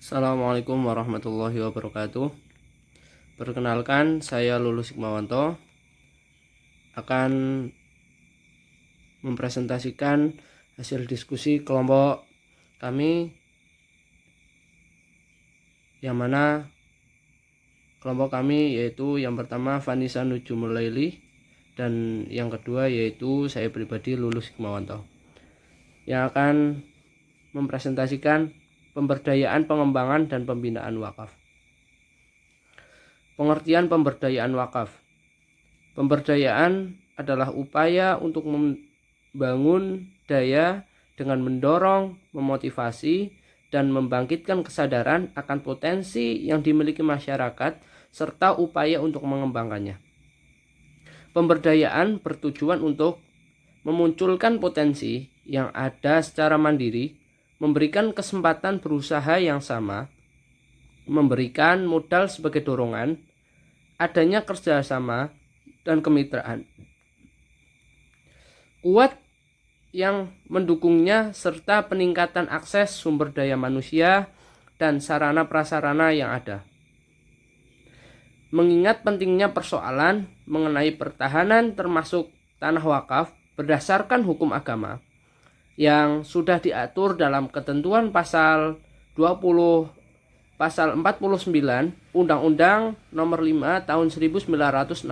Assalamualaikum warahmatullahi wabarakatuh. Perkenalkan, saya Lulus Hikmawanto akan mempresentasikan hasil diskusi kelompok kami, yang mana kelompok kami yaitu yang pertama Vanessa Nujumulaili dan yang kedua yaitu saya pribadi Lulus Hikmawanto, yang akan mempresentasikan pemberdayaan, pengembangan, dan pembinaan wakaf. Pengertian pemberdayaan wakaf. Pemberdayaan adalah upaya untuk membangun daya dengan mendorong, memotivasi, dan membangkitkan kesadaran akan potensi yang dimiliki masyarakat serta upaya untuk mengembangkannya. Pemberdayaan bertujuan untuk memunculkan potensi yang ada secara mandiri, memberikan kesempatan berusaha yang sama, memberikan modal sebagai dorongan, adanya kerjasama dan kemitraan kuat yang mendukungnya, serta peningkatan akses sumber daya manusia dan sarana prasarana yang ada. Mengingat pentingnya persoalan mengenai pertahanan termasuk tanah wakaf berdasarkan hukum agama yang sudah diatur dalam ketentuan pasal 20 pasal 49 Undang-Undang Nomor 5 Tahun 1960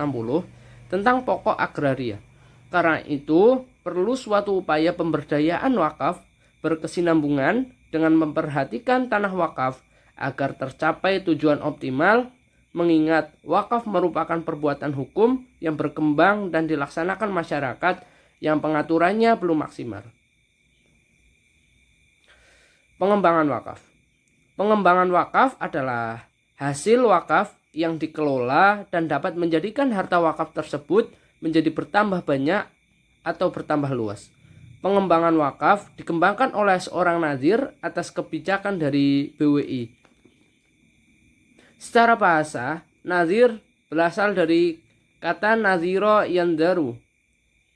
tentang pokok agraria. Karena itu, perlu suatu upaya pemberdayaan wakaf berkesinambungan dengan memperhatikan tanah wakaf agar tercapai tujuan optimal, mengingat wakaf merupakan perbuatan hukum yang berkembang dan dilaksanakan masyarakat yang pengaturannya belum maksimal. Pengembangan wakaf. Pengembangan wakaf adalah hasil wakaf yang dikelola dan dapat menjadikan harta wakaf tersebut menjadi bertambah banyak atau bertambah luas. Pengembangan wakaf dikembangkan oleh seorang nazir atas kebijakan dari BWI. Secara bahasa, nazir berasal dari kata naziro yandaru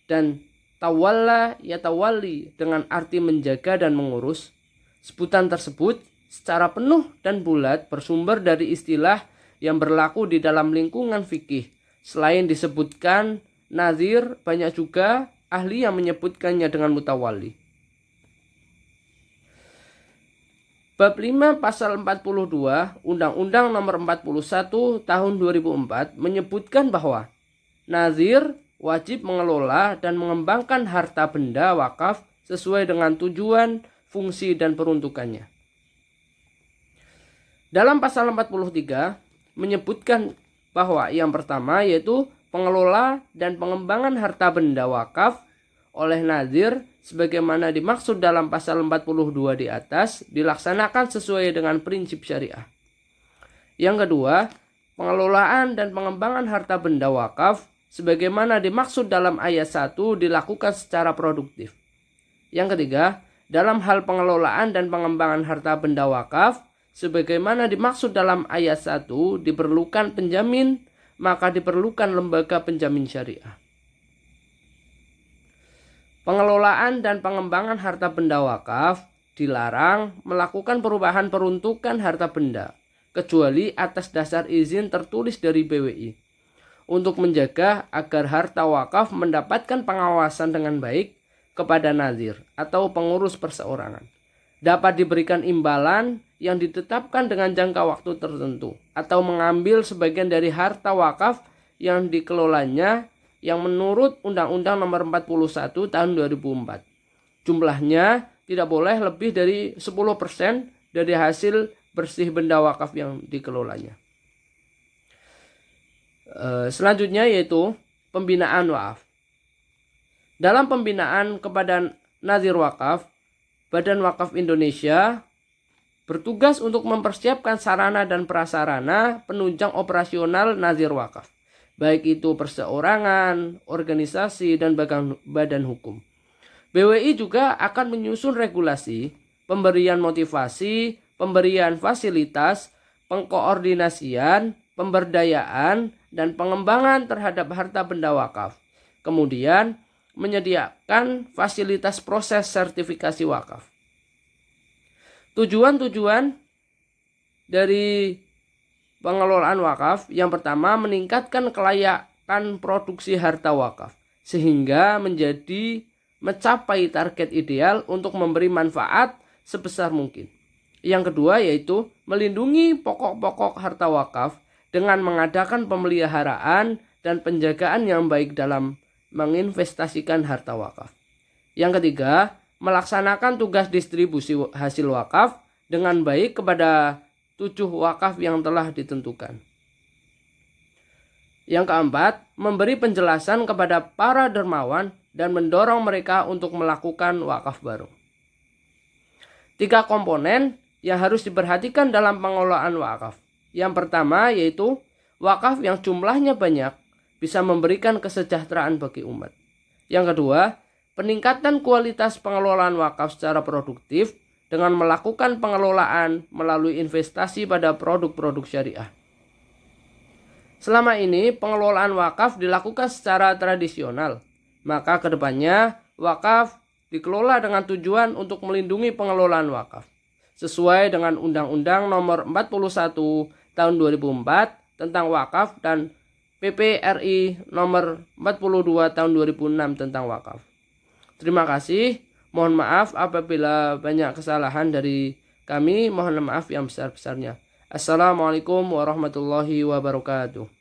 dan tawalla yatawalli dengan arti menjaga dan mengurus. Sebutan tersebut secara penuh dan bulat bersumber dari istilah yang berlaku di dalam lingkungan fikih. Selain disebutkan nazir, banyak juga ahli yang menyebutkannya dengan mutawalli. Bab 5 Pasal 42 Undang-Undang Nomor 41 Tahun 2004 menyebutkan bahwa nazir wajib mengelola dan mengembangkan harta benda wakaf sesuai dengan tujuan, fungsi, dan peruntukannya. Dalam pasal 43 menyebutkan bahwa yang pertama yaitu pengelola dan pengembangan harta benda wakaf oleh nazir sebagaimana dimaksud dalam pasal 42 di atas dilaksanakan sesuai dengan prinsip syariah. Yang kedua, pengelolaan dan pengembangan harta benda wakaf sebagaimana dimaksud dalam ayat 1 dilakukan secara produktif. Yang ketiga, dalam hal pengelolaan dan pengembangan harta benda wakaf sebagaimana dimaksud dalam ayat 1 diperlukan penjamin, maka diperlukan lembaga penjamin syariah. Pengelolaan dan pengembangan harta benda wakaf dilarang melakukan perubahan peruntukan harta benda kecuali atas dasar izin tertulis dari BWI untuk menjaga agar harta wakaf mendapatkan pengawasan dengan baik kepada nazir atau pengurus perseorangan. Dapat diberikan imbalan yang ditetapkan dengan jangka waktu tertentu atau mengambil sebagian dari harta wakaf yang dikelolanya yang menurut Undang-Undang Nomor 41 Tahun 2004. Jumlahnya tidak boleh lebih dari 10% dari hasil bersih benda wakaf yang dikelolanya. Selanjutnya yaitu pembinaan wakaf. Dalam pembinaan kepada nazir wakaf, Badan Wakaf Indonesia bertugas untuk mempersiapkan sarana dan prasarana penunjang operasional nazir wakaf, baik itu perseorangan, organisasi, dan badan hukum. BWI juga akan menyusun regulasi, pemberian motivasi, pemberian fasilitas, pengkoordinasian, pemberdayaan, dan pengembangan terhadap harta benda wakaf. Kemudian menyediakan fasilitas proses sertifikasi wakaf. Tujuan-tujuan dari pengelolaan wakaf, yang pertama meningkatkan kelayakan produksi harta wakaf sehingga mencapai target ideal untuk memberi manfaat sebesar mungkin. Yang kedua yaitu melindungi pokok-pokok harta wakaf dengan mengadakan pemeliharaan dan penjagaan yang baik dalam menginvestasikan harta wakaf. Yang ketiga, melaksanakan tugas distribusi hasil wakaf dengan baik kepada 7 wakaf yang telah ditentukan. Yang keempat, memberi penjelasan kepada para dermawan dan mendorong mereka untuk melakukan wakaf baru. 3 komponen yang harus diperhatikan dalam pengelolaan wakaf. Yang pertama yaitu wakaf yang jumlahnya banyak bisa memberikan kesejahteraan bagi umat. Yang kedua, peningkatan kualitas pengelolaan wakaf secara produktif dengan melakukan pengelolaan melalui investasi pada produk-produk syariah. Selama ini pengelolaan wakaf dilakukan secara tradisional, maka kedepannya wakaf dikelola dengan tujuan untuk melindungi pengelolaan wakaf sesuai dengan Undang-Undang Nomor 41 Tahun 2004 tentang wakaf dan PP RI Nomor 42 Tahun 2006 tentang wakaf. Terima kasih. Mohon maaf apabila banyak kesalahan dari kami. Mohon maaf yang besar-besarnya. Assalamualaikum warahmatullahi wabarakatuh.